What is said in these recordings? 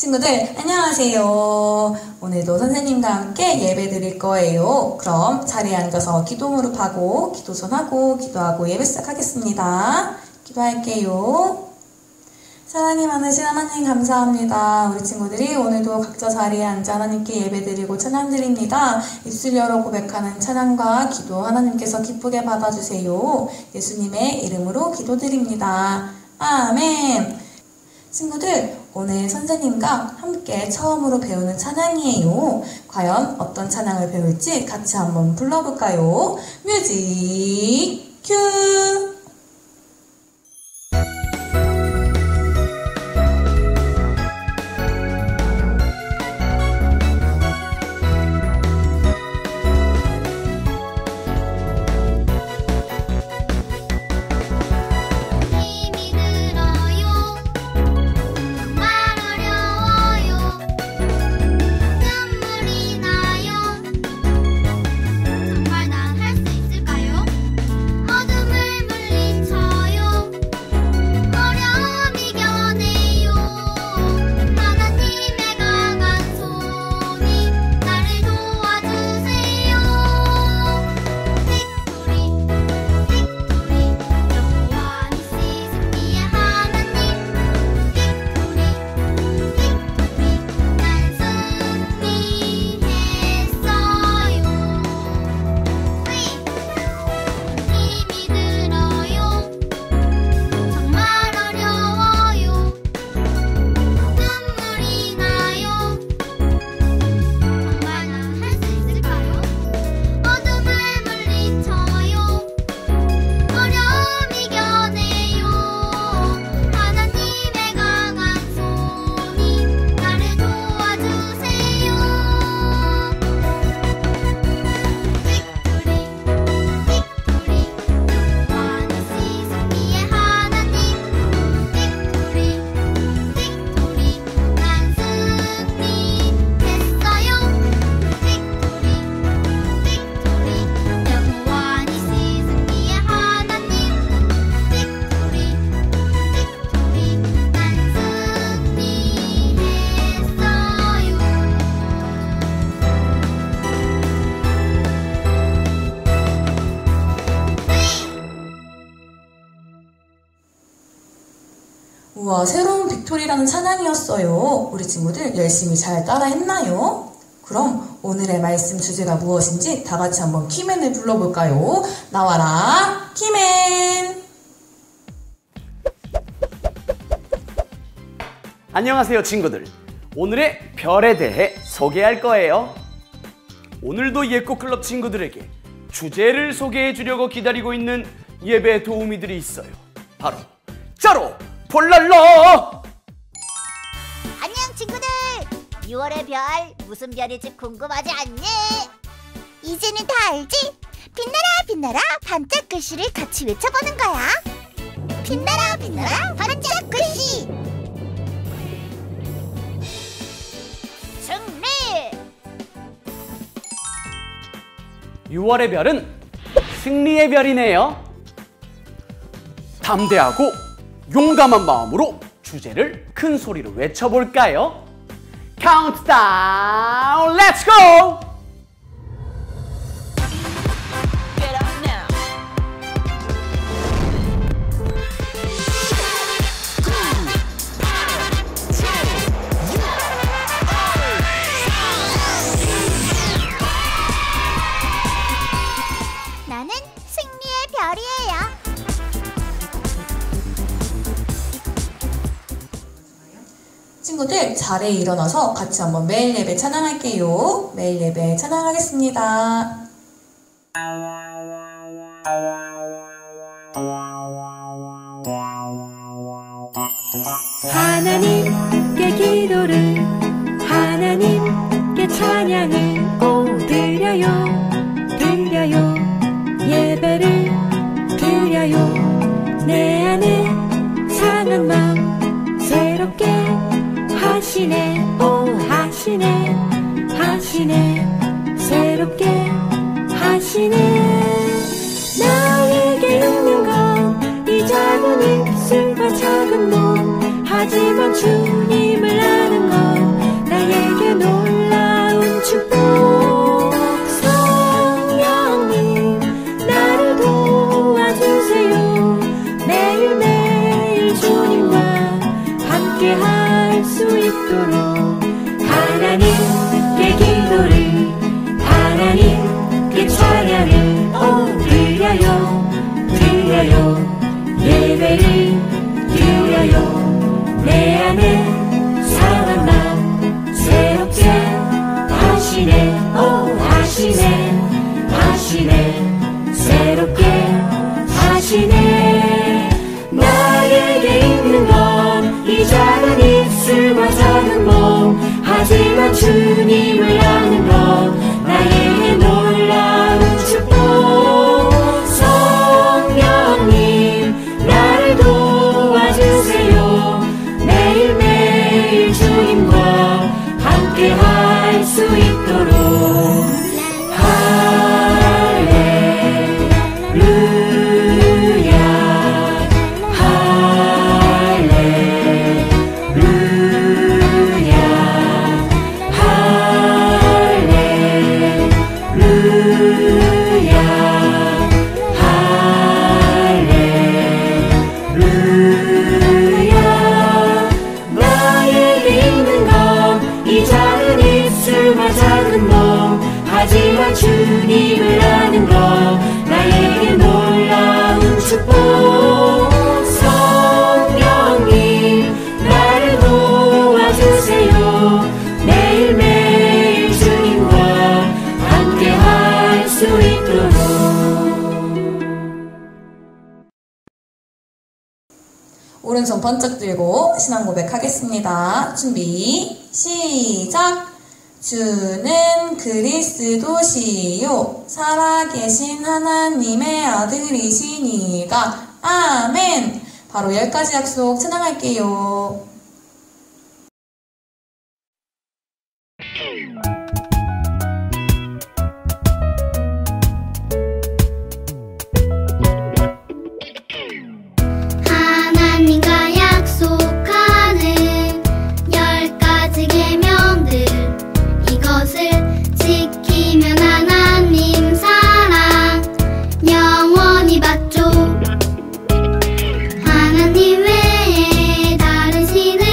친구들 안녕하세요. 오늘도 선생님과 함께 예배 드릴 거예요. 그럼 자리에 앉아서 기도 무릎하고 기도손하고 기도하고 예배 시작하겠습니다. 기도할게요. 사랑이 많으신 하나님 감사합니다. 우리 친구들이 오늘도 각자 자리에 앉아 하나님께 예배드리고 찬양드립니다. 입술 열어 고백하는 찬양과 기도 하나님께서 기쁘게 받아주세요. 예수님의 이름으로 기도드립니다. 아멘. 친구들, 오늘 선생님과 함께 처음으로 배우는 찬양이에요. 과연 어떤 찬양을 배울지 같이 한번 불러볼까요? 뮤직 큐! 우와, 새로운 빅토리라는 찬양이었어요. 우리 친구들 열심히 잘 따라 했나요? 그럼 오늘의 말씀 주제가 무엇인지 다 같이 한번 키맨을 불러볼까요? 나와라, 키맨! 안녕하세요 친구들. 오늘의 별에 대해 소개할 거예요. 오늘도 예꼬클럽 친구들에게 주제를 소개해 주려고 기다리고 있는 예배 도우미들이 있어요. 바로 짜로 폴랄러! 안녕 친구들! 6월의 별 무슨 별일지 궁금하지 않니? 이제는 다 알지? 빛나라 빛나라 반짝 글씨를 같이 외쳐보는 거야. 빛나라 빛나라 반짝 글씨! 승리! 6월의 별은 승리의 별이네요. 담대하고 용감한 마음으로 주제를 큰 소리로 외쳐볼까요? 카운트다운, 렛츠 고! 나는 승리의 별이에요. 친구들 자리에 일어나서 같이 한번 매일 예배 찬양할게요. 매일 예배 찬양하겠습니다. 하나님께 기도를 하나님께 찬양을 드려요 드려요 예배를 드려요 내 안에 상한 마음 새롭게 하시네 하시네 하시네 새롭게 하시네 나에게 있는 건 이 작은 입술과 작은 몸 하지만 주님을 아는 건 나에게 놀라운 축복. 성령님 나를 도와주세요. 매일매일 주님과 함께 할 수 있도록 하나님께 기도를 하나님께 찬양을 드려요 드려요 예배를 드려요. 내 안에 상한 마음 새롭게 하시네 하시네 하시네 새롭게 하시네. 나에게 있는 건 이 작은 입술과 작은 몸 하지만 주님을 아는 건 나에게 놀라운 축복. 성령님 나를 도와주세요. 매일매일 주님과 함께 할 수 있도록 하지만 주님을 아는 건 나에게 놀라운 축복. 성령님 나를 도와주세요. 매일매일 주님과 함께 할 수 있도록. 오른손 번쩍 들고 신앙 고백하겠습니다. 준비 시작. 주는 그리스도시요 살아계신 하나님의 아들이시니가. 아멘. 바로 10가지 약속 찬양할게요. 하나님과 약속하는 10가지 계명들 이것을 지키면 하나님 사랑 영원히 받죠. 하나님 외에 다른 신을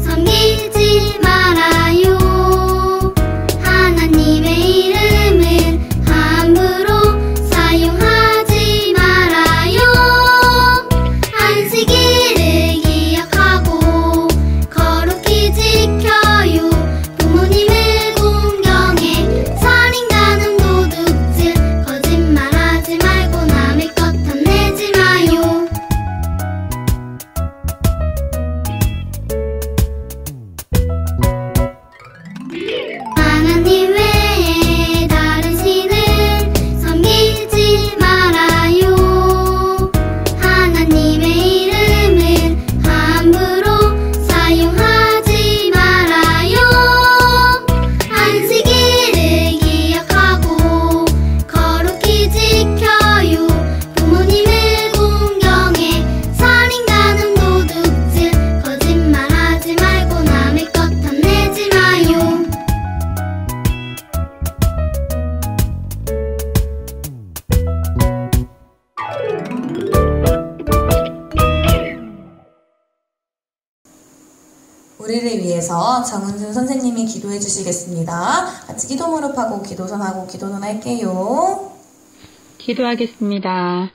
섬기지 말아요. 하나님의 이름은 함부로 사용하지 말아요. 안식일을 기억하고 거룩히 지켜요. 부모님을 공경해 살인 간음 도둑질 거짓말하지 말고 남의 것 탐내지 마요. 하나님 외에 다른 신을 섬기지 말아요. 하나님의 이름은 함부로 사용하지 말아요. 안식일을 기억하고 거룩히 지켜요. 부모님을 공경해 살인 간음 도둑질 거짓말하지 말고 남의 것 탐내지 마요. 우리를 위해서 정은순 선생님이 기도해 주시겠습니다. 같이 기도 무릎하고 기도선하고 기도는 할게요. 기도하겠습니다.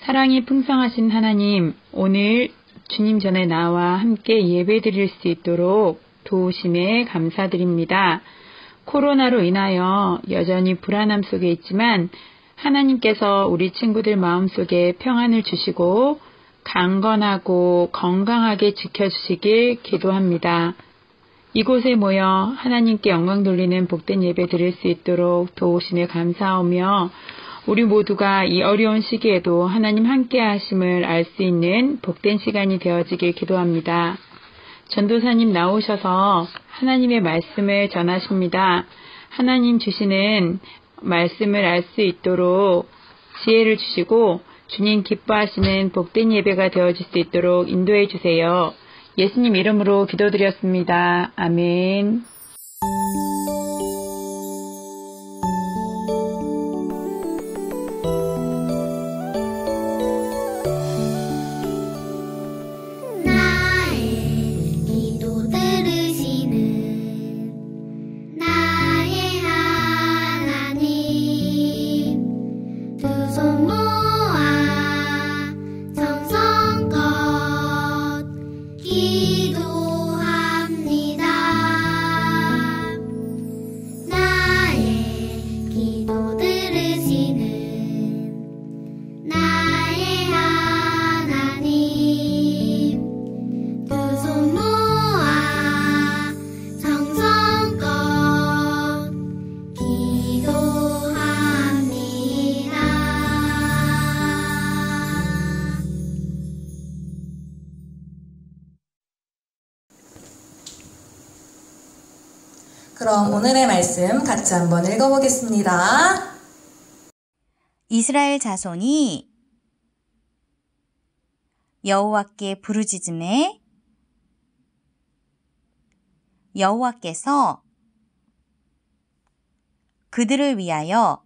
사랑이 풍성하신 하나님, 오늘 주님 전에 나와 함께 예배드릴 수 있도록 도우심에 감사드립니다. 코로나로 인하여 여전히 불안함 속에 있지만 하나님께서 우리 친구들 마음속에 평안을 주시고 강건하고 건강하게 지켜주시길 기도합니다. 이곳에 모여 하나님께 영광 돌리는 복된 예배 드릴 수 있도록 도우심에 감사하며 우리 모두가 이 어려운 시기에도 하나님 함께 하심을 알 수 있는 복된 시간이 되어지길 기도합니다. 전도사님 나오셔서 하나님의 말씀을 전하십니다. 하나님 주시는 말씀을 알 수 있도록 지혜를 주시고 주님 기뻐하시는 복된 예배가 되어질 수 있도록 인도해 주세요. 예수님 이름으로 기도드렸습니다. 아멘. 그럼 오늘의 말씀 같이 한번 읽어보겠습니다. 이스라엘 자손이 여호와께 부르짖음에 여호와께서 그들을 위하여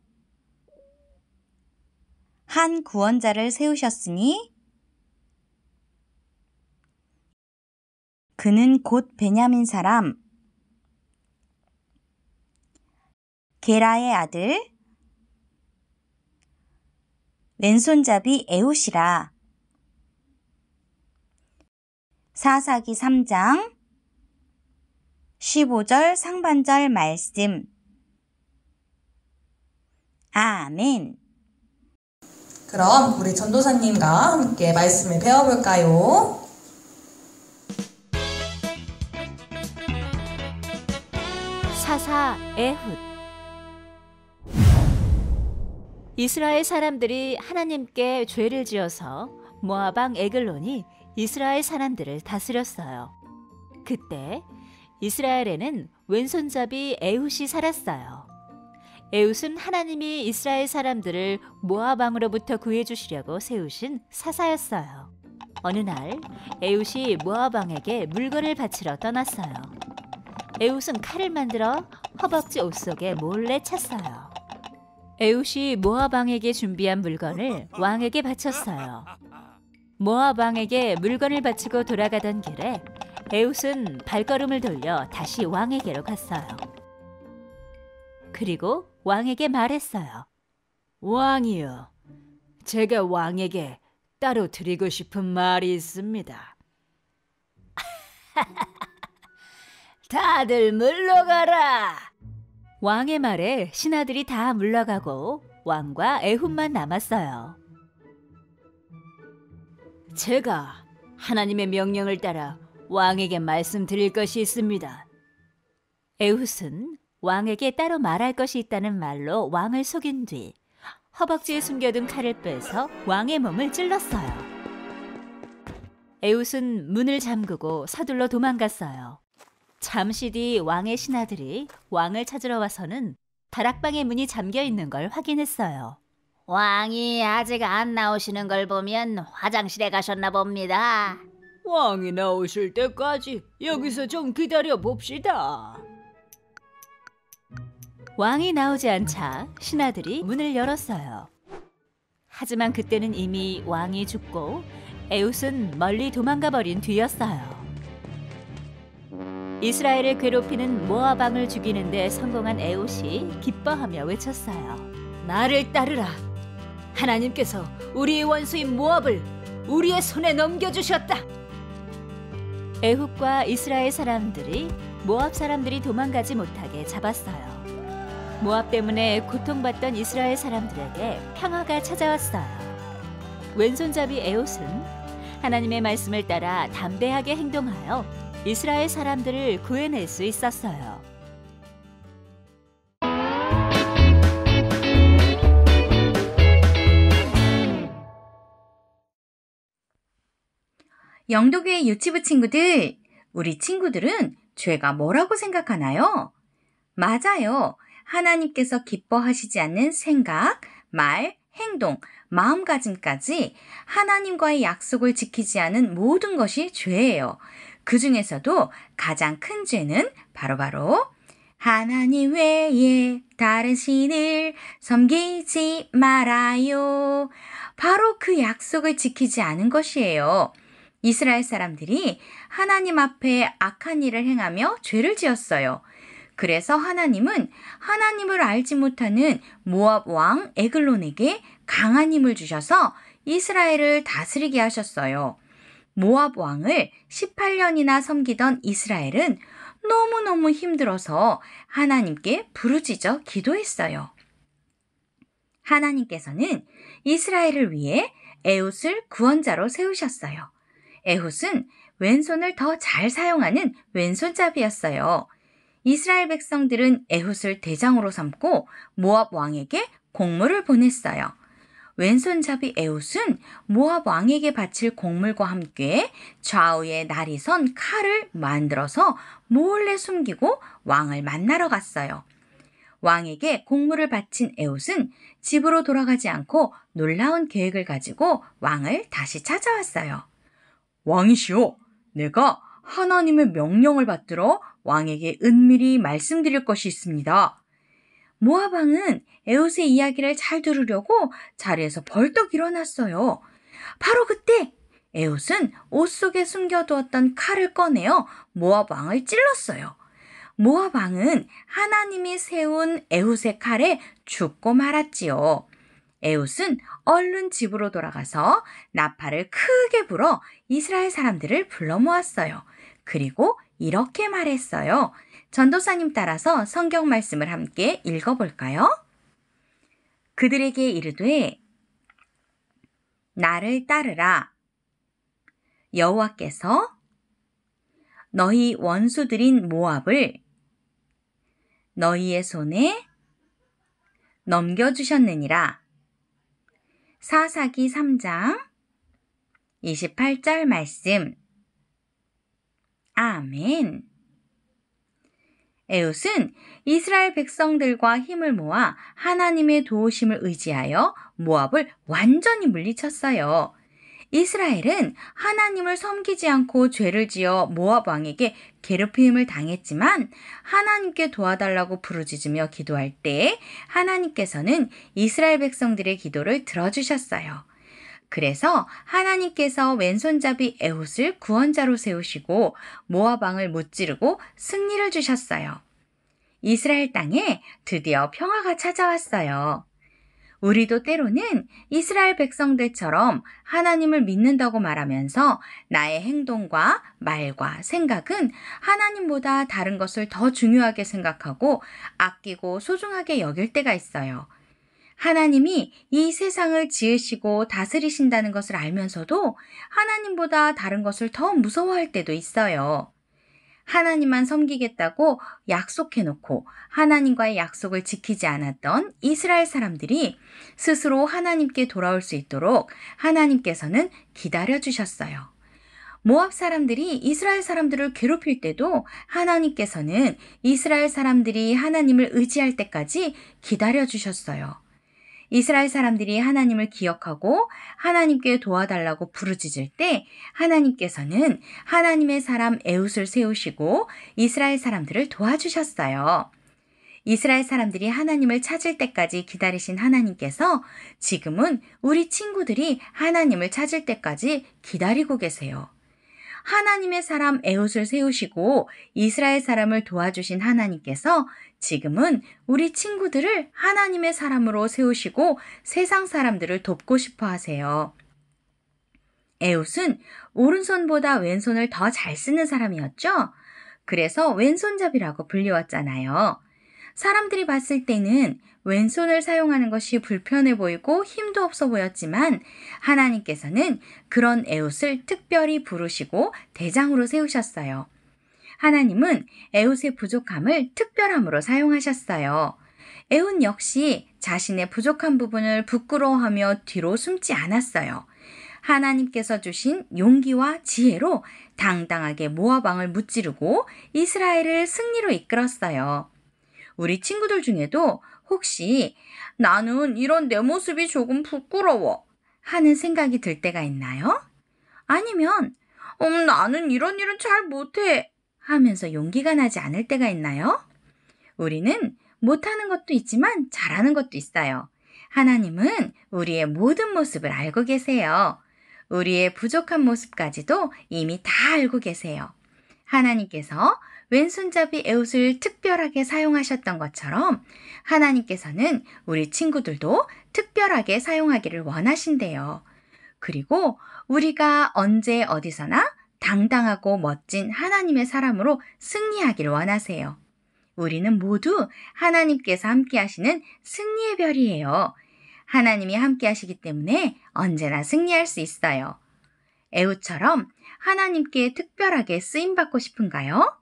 한 구원자를 세우셨으니 그는 곧 베냐민 사람 게라의 아들 왼손잡이 에훗이라. 사사기 3장 15절 상반절 말씀. 아멘. 그럼 우리 전도사님과 함께 말씀을 배워볼까요? 사사 에훗. 이스라엘 사람들이 하나님께 죄를 지어서 모압 왕 에글론이 이스라엘 사람들을 다스렸어요. 그때 이스라엘에는 왼손잡이 에훗이 살았어요. 에훗은 하나님이 이스라엘 사람들을 모압 왕으로부터 구해주시려고 세우신 사사였어요. 어느 날 에훗이 모압 왕에게 물건을 바치러 떠났어요. 에훗은 칼을 만들어 허벅지 옷 속에 몰래 찼어요. 에훗이 모압 왕에게 준비한 물건을 왕에게 바쳤어요. 모압 왕에게 물건을 바치고 돌아가던 길에 에훗은 발걸음을 돌려 다시 왕에게로 갔어요. 그리고 왕에게 말했어요. 왕이여, 제가 왕에게 따로 드리고 싶은 말이 있습니다. 다들 물러가라. 왕의 말에 신하들이 다 물러가고 왕과 에훗만 남았어요. 제가 하나님의 명령을 따라 왕에게 말씀드릴 것이 있습니다. 에훗은 왕에게 따로 말할 것이 있다는 말로 왕을 속인 뒤 허벅지에 숨겨둔 칼을 빼서 왕의 몸을 찔렀어요. 에훗은 문을 잠그고 서둘러 도망갔어요. 잠시 뒤 왕의 신하들이 왕을 찾으러 와서는 다락방의 문이 잠겨 있는 걸 확인했어요. 왕이 아직 안 나오시는 걸 보면 화장실에 가셨나 봅니다. 왕이 나오실 때까지 여기서 좀 기다려 봅시다. 왕이 나오지 않자 신하들이 문을 열었어요. 하지만 그때는 이미 왕이 죽고 에훗은 멀리 도망가 버린 뒤였어요. 이스라엘을 괴롭히는 모압 왕을 죽이는 데 성공한 에훗이 기뻐하며 외쳤어요. 나를 따르라. 하나님께서 우리의 원수인 모압을 우리의 손에 넘겨주셨다. 에훗과 이스라엘 사람들이 모압 사람들이 도망가지 못하게 잡았어요. 모압 때문에 고통받던 이스라엘 사람들에게 평화가 찾아왔어요. 왼손잡이 에훗은 하나님의 말씀을 따라 담대하게 행동하여 이스라엘 사람들을 구해낼 수 있었어요. 영도교회 유치부 친구들, 우리 친구들은 죄가 뭐라고 생각하나요? 맞아요. 하나님께서 기뻐하시지 않는 생각, 말, 행동, 마음가짐까지 하나님과의 약속을 지키지 않은 모든 것이 죄예요. 그 중에서도 가장 큰 죄는 바로 하나님 외에 다른 신을 섬기지 말아요. 바로 그 약속을 지키지 않은 것이에요. 이스라엘 사람들이 하나님 앞에 악한 일을 행하며 죄를 지었어요. 그래서 하나님은 하나님을 알지 못하는 모압 왕 에글론에게 강한 힘을 주셔서 이스라엘을 다스리게 하셨어요. 모압 왕을 18년이나 섬기던 이스라엘은 너무너무 힘들어서 하나님께 부르짖어 기도했어요. 하나님께서는 이스라엘을 위해 에훗을 구원자로 세우셨어요. 에훗은 왼손을 더 잘 사용하는 왼손잡이였어요. 이스라엘 백성들은 에훗을 대장으로 삼고 모압 왕에게 공물을 보냈어요. 왼손잡이 에훗은 모압 왕에게 바칠 곡물과 함께 좌우에 날이 선 칼을 만들어서 몰래 숨기고 왕을 만나러 갔어요. 왕에게 곡물을 바친 에훗은 집으로 돌아가지 않고 놀라운 계획을 가지고 왕을 다시 찾아왔어요. 왕이시여, 내가 하나님의 명령을 받들어 왕에게 은밀히 말씀드릴 것이 있습니다. 모압 왕은 에훗의 이야기를 잘 들으려고 자리에서 벌떡 일어났어요. 바로 그때 에훗은 옷 속에 숨겨두었던 칼을 꺼내어 모압 왕을 찔렀어요. 모압 왕은 하나님이 세운 에훗의 칼에 죽고 말았지요. 에훗은 얼른 집으로 돌아가서 나팔을 크게 불어 이스라엘 사람들을 불러 모았어요. 그리고 이렇게 말했어요. 전도사님 따라서 성경 말씀을 함께 읽어볼까요? 그들에게 이르되 나를 따르라. 여호와께서 너희 원수들인 모압을 너희의 손에 넘겨주셨느니라. 사사기 3장 28절 말씀. 아멘. 에훗은 이스라엘 백성들과 힘을 모아 하나님의 도우심을 의지하여 모압을 완전히 물리쳤어요. 이스라엘은 하나님을 섬기지 않고 죄를 지어 모압 왕에게 괴롭힘을 당했지만 하나님께 도와달라고 부르짖으며 기도할 때 하나님께서는 이스라엘 백성들의 기도를 들어주셨어요. 그래서 하나님께서 왼손잡이 에훗을 구원자로 세우시고 모압 왕을 무찌르고 승리를 주셨어요. 이스라엘 땅에 드디어 평화가 찾아왔어요. 우리도 때로는 이스라엘 백성들처럼 하나님을 믿는다고 말하면서 나의 행동과 말과 생각은 하나님보다 다른 것을 더 중요하게 생각하고 아끼고 소중하게 여길 때가 있어요. 하나님이 이 세상을 지으시고 다스리신다는 것을 알면서도 하나님보다 다른 것을 더 무서워할 때도 있어요. 하나님만 섬기겠다고 약속해놓고 하나님과의 약속을 지키지 않았던 이스라엘 사람들이 스스로 하나님께 돌아올 수 있도록 하나님께서는 기다려주셨어요. 모압 사람들이 이스라엘 사람들을 괴롭힐 때도 하나님께서는 이스라엘 사람들이 하나님을 의지할 때까지 기다려주셨어요. 이스라엘 사람들이 하나님을 기억하고 하나님께 도와달라고 부르짖을 때 하나님께서는 하나님의 사람 에훗을 세우시고 이스라엘 사람들을 도와주셨어요. 이스라엘 사람들이 하나님을 찾을 때까지 기다리신 하나님께서 지금은 우리 친구들이 하나님을 찾을 때까지 기다리고 계세요. 하나님의 사람 에훗을 세우시고 이스라엘 사람을 도와주신 하나님께서 지금은 우리 친구들을 하나님의 사람으로 세우시고 세상 사람들을 돕고 싶어 하세요. 에훗은 오른손보다 왼손을 더 잘 쓰는 사람이었죠? 그래서 왼손잡이라고 불리웠잖아요. 사람들이 봤을 때는 왼손을 사용하는 것이 불편해 보이고 힘도 없어 보였지만 하나님께서는 그런 에훗을 특별히 부르시고 대장으로 세우셨어요. 하나님은 에훗의 부족함을 특별함으로 사용하셨어요. 에훗 역시 자신의 부족한 부분을 부끄러워하며 뒤로 숨지 않았어요. 하나님께서 주신 용기와 지혜로 당당하게 모압 왕을 무찌르고 이스라엘을 승리로 이끌었어요. 우리 친구들 중에도 혹시 나는 이런 내 모습이 조금 부끄러워 하는 생각이 들 때가 있나요? 아니면 나는 이런 일은 잘 못해 하면서 용기가 나지 않을 때가 있나요? 우리는 못하는 것도 있지만 잘하는 것도 있어요. 하나님은 우리의 모든 모습을 알고 계세요. 우리의 부족한 모습까지도 이미 다 알고 계세요. 하나님께서 왼손잡이 에웃을 특별하게 사용하셨던 것처럼 하나님께서는 우리 친구들도 특별하게 사용하기를 원하신대요. 그리고 우리가 언제 어디서나 당당하고 멋진 하나님의 사람으로 승리하기를 원하세요. 우리는 모두 하나님께서 함께 하시는 승리의 별이에요. 하나님이 함께 하시기 때문에 언제나 승리할 수 있어요. 에웃처럼 하나님께 특별하게 쓰임받고 싶은가요?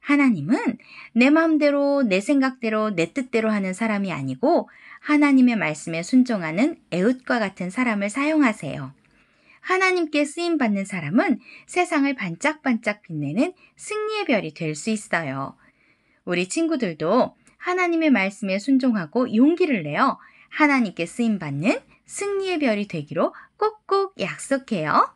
하나님은 내 마음대로, 내 생각대로, 내 뜻대로 하는 사람이 아니고 하나님의 말씀에 순종하는 에웃과 같은 사람을 사용하세요. 하나님께 쓰임받는 사람은 세상을 반짝반짝 빛내는 승리의 별이 될 수 있어요. 우리 친구들도 하나님의 말씀에 순종하고 용기를 내어 하나님께 쓰임받는 승리의 별이 되기로 꼭꼭 약속해요.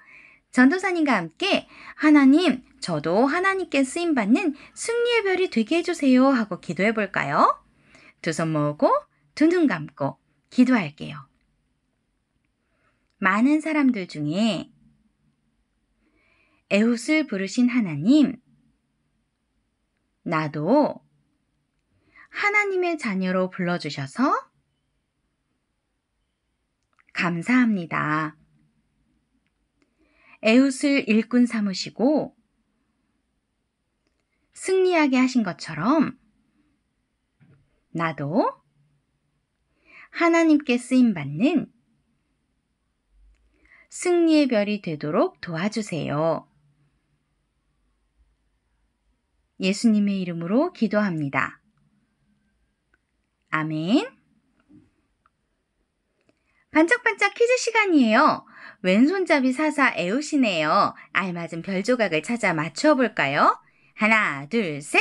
전도사님과 함께 하나님, 저도 하나님께 쓰임받는 승리의 별이 되게 해주세요 하고 기도해 볼까요? 두 손 모으고 두 눈 감고 기도할게요. 많은 사람들 중에 에웃을 부르신 하나님, 나도 하나님의 자녀로 불러주셔서 감사합니다. 에웃을 일꾼 삼으시고 승리하게 하신 것처럼 나도 하나님께 쓰임받는 승리의 별이 되도록 도와주세요. 예수님의 이름으로 기도합니다. 아멘. 반짝반짝 퀴즈 시간이에요. 왼손잡이 사사 에웃이네요. 알맞은 별 조각을 찾아 맞추어 볼까요? 하나, 둘, 셋.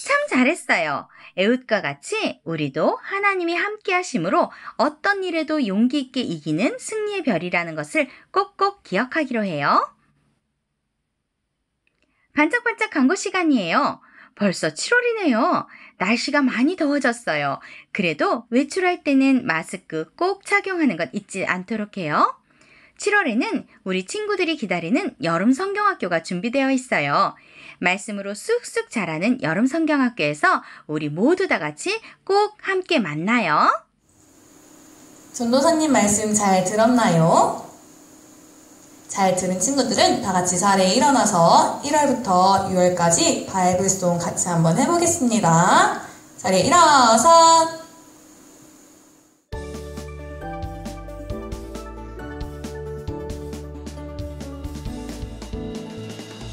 참 잘했어요. 에웃과 같이 우리도 하나님이 함께 하심으로 어떤 일에도 용기 있게 이기는 승리의 별이라는 것을 꼭꼭 기억하기로 해요. 반짝반짝 광고 시간이에요. 벌써 7월이네요. 날씨가 많이 더워졌어요. 그래도 외출할 때는 마스크 꼭 착용하는 것 잊지 않도록 해요. 7월에는 우리 친구들이 기다리는 여름 성경학교가 준비되어 있어요. 말씀으로 쑥쑥 자라는 여름 성경학교에서 우리 모두 다 같이 꼭 함께 만나요. 전도사님 말씀 잘 들었나요? 잘 들은 친구들은 다 같이 자리에 일어나서 1월부터 6월까지 바이블송 같이 한번 해보겠습니다. 자리에 일어서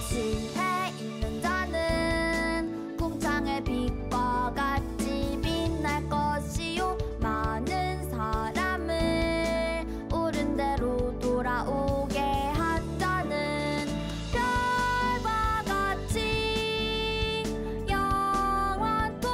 실패 있는 자는 궁창의 빛과 같이 빛날 것이요 많은 사람을 옳은 대로 돌아오게 한 자는 별과 같이 영원토록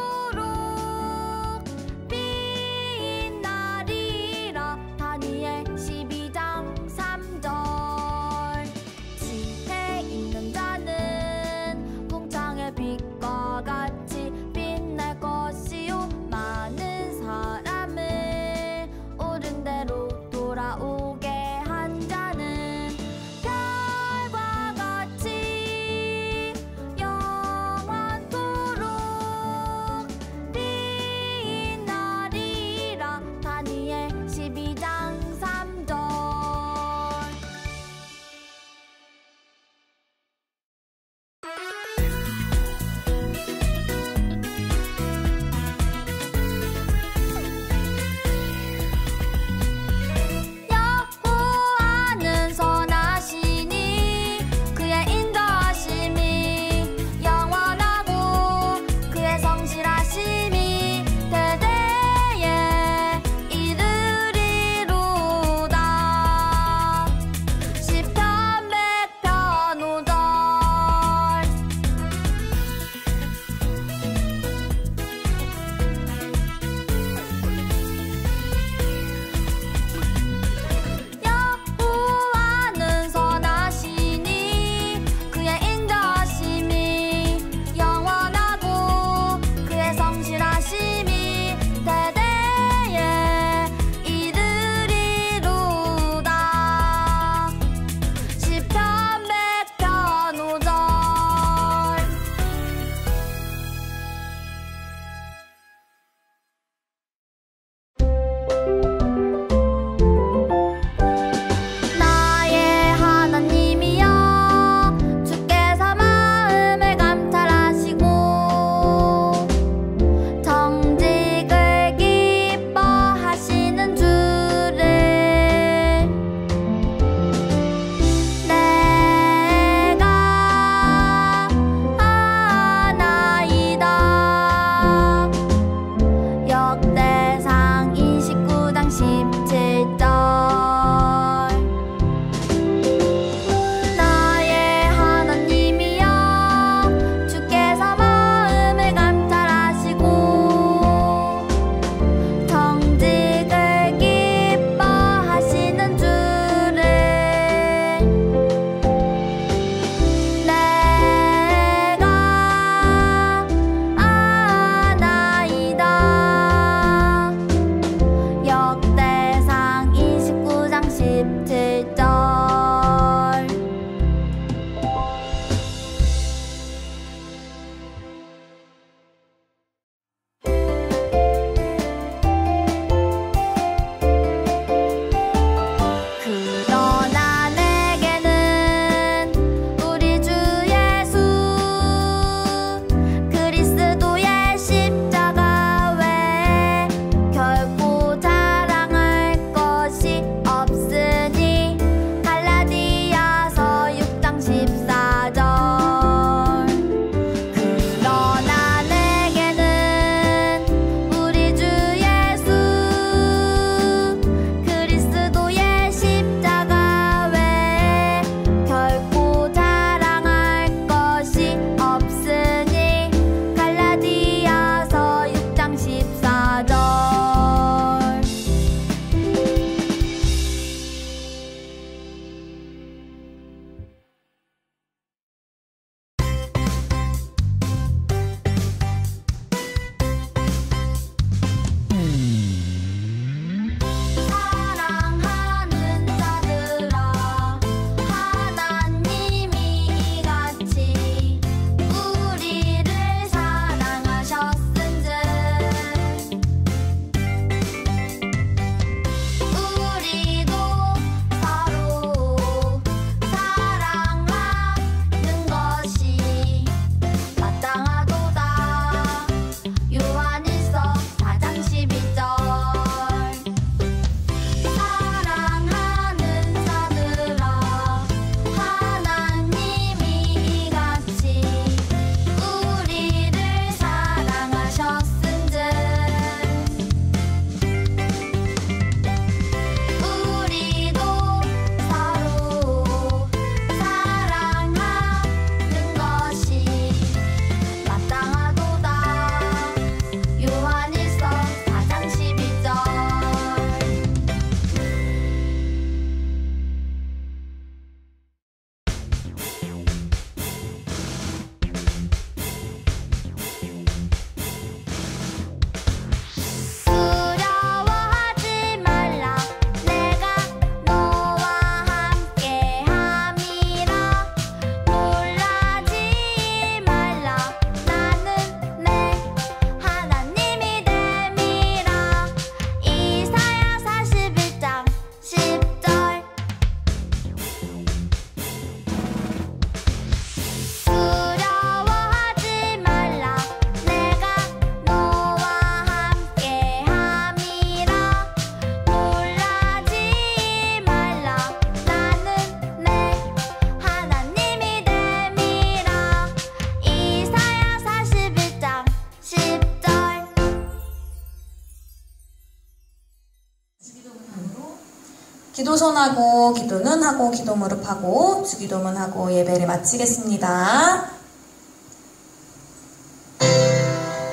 기도손하고 기도는 하고 기도 무릎하고 주기도문 하고 예배를 마치겠습니다.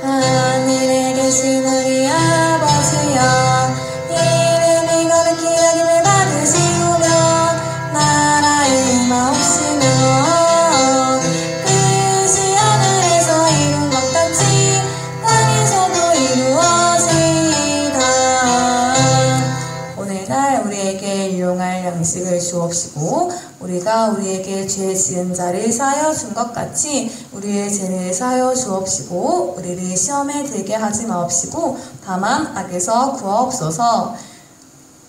하늘에 계신 우리 아버지여, 이름이 거룩히 여김을 받으시오며 나라의 임하옵시며 뜻이 하늘에서 이룬 것 같이 땅에서도 이루어지이다. 오늘날 우리에게 일용할 양식을 주옵시고 우리가 우리에게 죄 지은 자를 사하여 준 것 같이 우리의 죄를 사하여 주옵시고 우리를 시험에 들게 하지 마옵시고 다만 악에서 구하옵소서.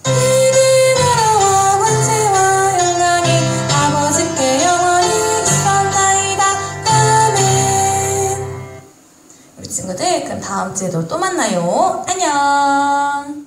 이는 나라와 권세와 영광이 아버지께 영원히 있사옵나이다. 아멘. 우리 친구들 그럼 다음 주에도 또 만나요. 안녕.